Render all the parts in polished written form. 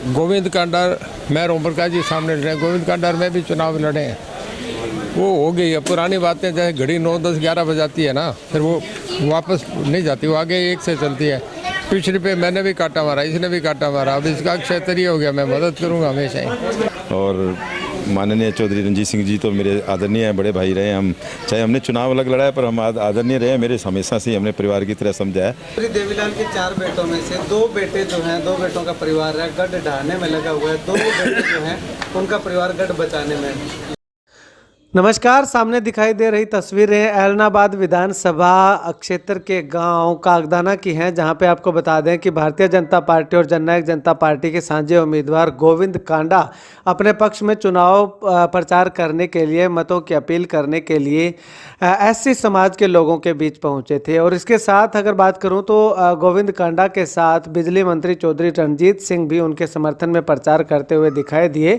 Govind Kandar mayor Om Prakash ji सामने लड़े, गोविंद कांडार में भी चुनाव लड़े हैं, वो हो गई है। पुरानी बातें जैसे घड़ी 9, 10, 11 बजाती है ना, फिर वो वापस नहीं जाती, वो आगे एक से चलती है। पिछले पे मैंने भी काटा मारा, इसने भी काटा मारा, अब इसका क्षेत्रीय हो गया, मैं मदद करूंगा हमेशा ही। और माननीय चौधरी रणजीत सिंह जी तो मेरे आदरणीय हैं, बड़े भाई रहे। हम चाहे हमने चुनाव अलग लड़ा है पर हम आदरणीय रहे, मेरे हमेशा से हमने परिवार की तरह समझा है। चौधरी देवीलाल के 4 बेटों में से 2 बेटे जो हैं, 2 बेटों का परिवार है गढ़ ढाने में लगा हुआ है, 2 बेटे जो हैं उनका परिवार गढ़ बचाने में। नमस्कार, सामने दिखाई दे रही तस्वीरें ऐलनाबाद विधानसभा क्षेत्र के गांव कागदाना की हैं, जहां पे आपको बता दें कि भारतीय जनता पार्टी और जननायक जनता पार्टी के साझे उम्मीदवार गोविंद कांडा अपने पक्ष में चुनाव प्रचार करने के लिए, मतों की अपील करने के लिए एससी समाज के लोगों के बीच पहुंचे थे। और इसके साथ अगर बात करूं तो गोविंद कांडा के साथ बिजली मंत्री चौधरी रणजीत सिंह भी उनके समर्थन में प्रचार करते हुए दिखाई दिए।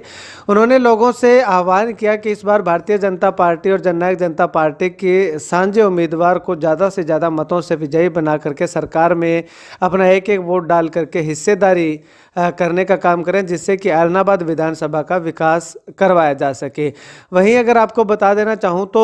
उन्होंने लोगों से आह्वान किया कि इस बार भारतीय जनता पार्टी और जननायक जनता पार्टी के साझे उम्मीदवार को ज़्यादा से ज़्यादा मतों से विजयी बना करके सरकार में अपना एक एक वोट डाल करके हिस्सेदारी करने का काम करें, जिससे कि ऐलनाबाद विधानसभा का विकास करवाया जा सके। वहीं अगर आपको बता देना चाहूँ तो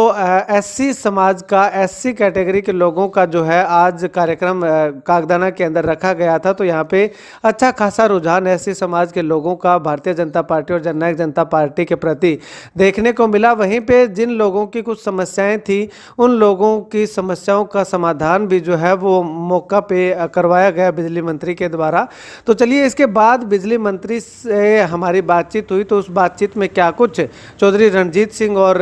एससी समाज का, एससी कैटेगरी के लोगों का जो है आज कार्यक्रम कागदाना के अंदर रखा गया था, तो यहाँ पे अच्छा खासा रुझान एससी समाज के लोगों का भारतीय जनता पार्टी और जननायक जनता पार्टी के प्रति देखने को मिला। वहीं पे जिन लोगों की कुछ समस्याएं थी, उन लोगों की समस्याओं का समाधान भी जो है वो मौका पे करवाया गया बिजली मंत्री के द्वारा। तो चलिए इसके बाद बिजली मंत्री से हमारी बातचीत हुई, तो उस बातचीत में क्या कुछ चौधरी रणजीत सिंह और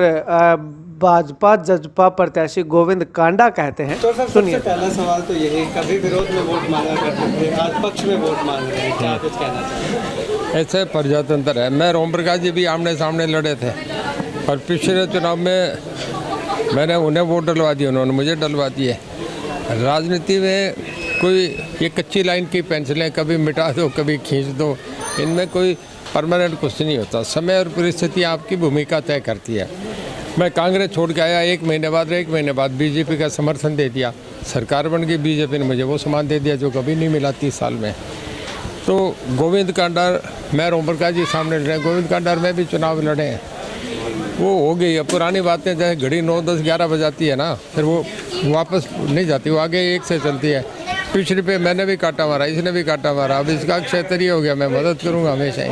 भाजपा जजपा प्रत्याशी गोविंद कांडा कहते हैं, सुनिए। पहला सवाल तो यही, कभी विरोध में वोट मांगा करते थे, आज पक्ष में वोट मांग रहे हैं, क्या कुछ कहना चाहते हैं? ऐसे प्रजातंत्र है। मेयर ओम प्रकाश जी भी आमने सामने लड़े थे और पिछले चुनाव में मैंने उन्हें वोट डलवा दिए, उन्होंने मुझे डलवा दिए। राजनीति में कोई ये कच्ची लाइन की पेंसिलें कभी मिटा दो कभी खींच दो, इनमें कोई परमानेंट कुछ नहीं होता। समय और परिस्थिति आपकी भूमिका तय करती है। मैं कांग्रेस छोड़ के आया, एक महीने बाद बीजेपी का समर्थन दे दिया, सरकार बन गई, बीजेपी ने मुझे वो सामान दे दिया जो कभी नहीं मिला 30 साल में। तो गोविंद कांडार मेयर ओम प्रकाश जी सामने लड़े, गोविंद कांडार में भी चुनाव लड़े हैं, वो हो गई है। पुरानी बातें जैसे घड़ी 9, 10, 11 बजाती है ना, फिर वो वापस नहीं जाती, वो आगे एक से चलती है। पिछले पे मैंने भी काटा मारा, इसने भी काटा मारा, अब इसका क्षेत्रीय हो गया, मैं मदद करूंगा हमेशा ही।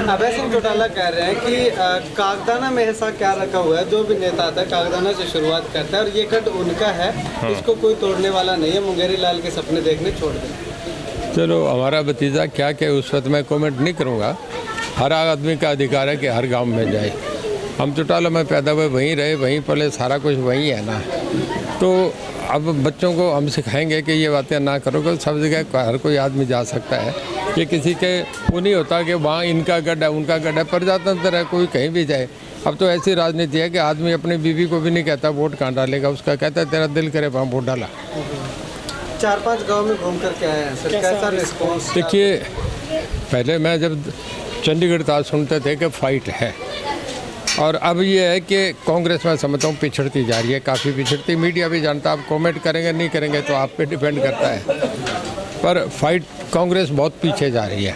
अभय सिंह चौटाला कह रहे हैं कि कागदाना में ऐसा क्या रखा हुआ है, जो भी नेता आता है कागदाना से शुरुआत करता है और ये गढ़ उनका है, इसको कोई तोड़ने वाला नहीं है, मुंगेरी लाल के सपने देखने छोड़ दें। चलो, हमारा भतीजा क्या क्या उस वक्त मैं कमेंट नहीं करूँगा। हर आदमी का अधिकार है कि हर गाँव में जाए। हम चौटाला में पैदा हुए, वहीं रहे, वहीं पले, सारा कुछ वहीं है ना। तो अब बच्चों को हम सिखाएंगे कि ये बातें ना करोगे, सब जगह हर कोई आदमी जा सकता है। ये किसी के वो नहीं होता कि वहाँ इनका गढ़ है उनका गढ़ है, प्रजातंत्र है, कोई कहीं भी जाए। अब तो ऐसी राजनीति है कि आदमी अपनी बीवी को भी नहीं कहता वोट कहाँ डालेगा, उसका कहता है तेरा दिल करे वहाँ वोट डाला। 4-5 गाँव में घूम कर के आए हैं सर, कैसा रिस्पॉन्स? देखिए, पहले मैं जब चंडीगढ़ था सुनते थे कि फाइट है, और अब ये है कि कांग्रेस में समझता हूँ पिछड़ती जा रही है, काफ़ी पिछड़ती। मीडिया भी जानता है, आप कमेंट करेंगे नहीं करेंगे तो आप पे डिपेंड करता है, पर फाइट कांग्रेस बहुत पीछे जा रही है।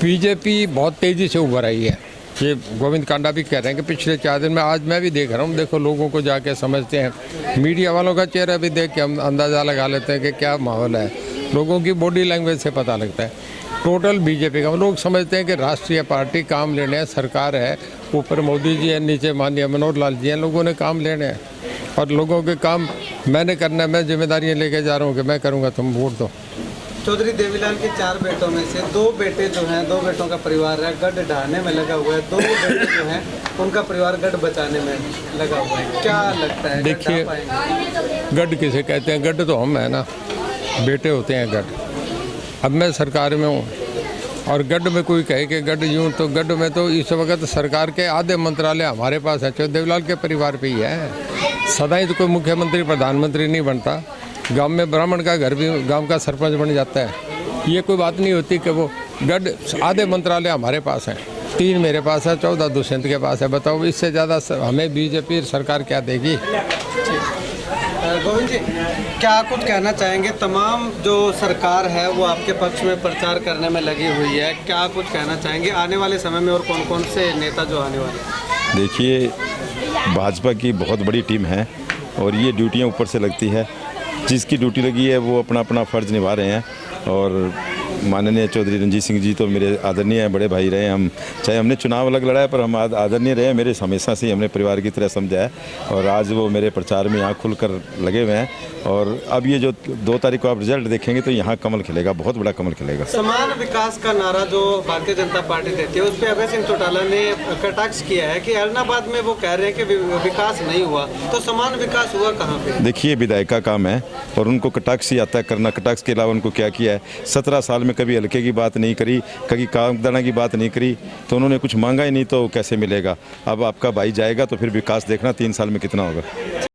बीजेपी बहुत तेज़ी से उभर आई है। ये गोविंद कांडा भी कह रहे हैं कि पिछले 4 दिन में, आज मैं भी देख रहा हूँ, देखो लोगों को जाके समझते हैं, मीडिया वालों का चेहरा भी देख के हम अंदाज़ा लगा लेते हैं कि क्या माहौल है, लोगों की बॉडी लैंग्वेज से पता लगता है। टोटल बीजेपी का लोग समझते हैं कि राष्ट्रीय पार्टी, काम लेने हैं, सरकार है, ऊपर मोदी जी है, नीचे माननीय मनोहर लाल जी हैं, लोगों ने काम लेने हैं और लोगों के काम मैंने करना है, मैं जिम्मेदारियाँ लेके जा रहा हूँ कि मैं करूँगा, तुम वोट दो। चौधरी देवीलाल के 4 बेटों में से 2 बेटे जो हैं, 2 बेटों का परिवार है गढ़ ढाने में लगा हुआ है, 2 बेटे जो हैं उनका परिवार गढ़ बचाने में लगा हुआ है, क्या लगता है? देखिए, गढ़ किसे कहते हैं? गढ़ तो हम है ना, बेटे होते हैं गढ़। अब मैं सरकार में हूँ और गढ़ में कोई कहे कि गढ़ यूँ, तो गढ़ में तो इस वक्त सरकार के आधे मंत्रालय हमारे पास है, चौधरी देवीलाल के परिवार पे ही है। सदा ही तो कोई मुख्यमंत्री प्रधानमंत्री नहीं बनता, गांव में ब्राह्मण का घर भी गांव का सरपंच बन जाता है। ये कोई बात नहीं होती कि वो गढ़, आधे मंत्रालय हमारे पास हैं, 3 मेरे पास है, 14 दुष्यंत के पास है। बताओ, इससे ज़्यादा हमें बीजेपी सरकार क्या देगी? गोविंद जी, क्या कुछ कहना चाहेंगे? तमाम जो सरकार है वो आपके पक्ष में प्रचार करने में लगी हुई है, क्या कुछ कहना चाहेंगे आने वाले समय में और कौन कौन से नेता जो आने वाले हैं? देखिए, भाजपा की बहुत बड़ी टीम है और ये ड्यूटियां ऊपर से लगती है। जिसकी ड्यूटी लगी है वो अपना अपना फ़र्ज़ निभा रहे हैं और माननीय चौधरी रणजीत सिंह जी तो मेरे आदरणीय हैं, बड़े भाई रहे। हम चाहे हमने चुनाव अलग लड़ा है पर हम आदरणीय रहे। मेरे हमेशा से ही हमने परिवार की तरह समझा है और आज वो मेरे प्रचार में यहाँ खुलकर लगे हुए हैं। और अब ये जो 2 तारीख को आप रिजल्ट देखेंगे तो यहाँ कमल खिलेगा, बहुत बड़ा कमल खिलेगा। समान विकास का नारा जो भारतीय जनता पार्टी देती है उस पर अभय सिंह चौटाला ने कटाक्ष किया है कि ऐलनाबाद में वो कह रहे हैं कि विकास नहीं हुआ, तो समान विकास हुआ कहाँ पे? देखिए, विधायक का काम है और उनको कटाक्ष ही आता है करना। कटाक्ष के अलावा उनको क्या किया है? 17 साल में कभी हल्के की बात नहीं करी, कभी कामदाना की बात नहीं करी, तो उन्होंने कुछ मांगा ही नहीं तो कैसे मिलेगा? अब आपका भाई जाएगा तो फिर विकास देखना 3 साल में कितना होगा।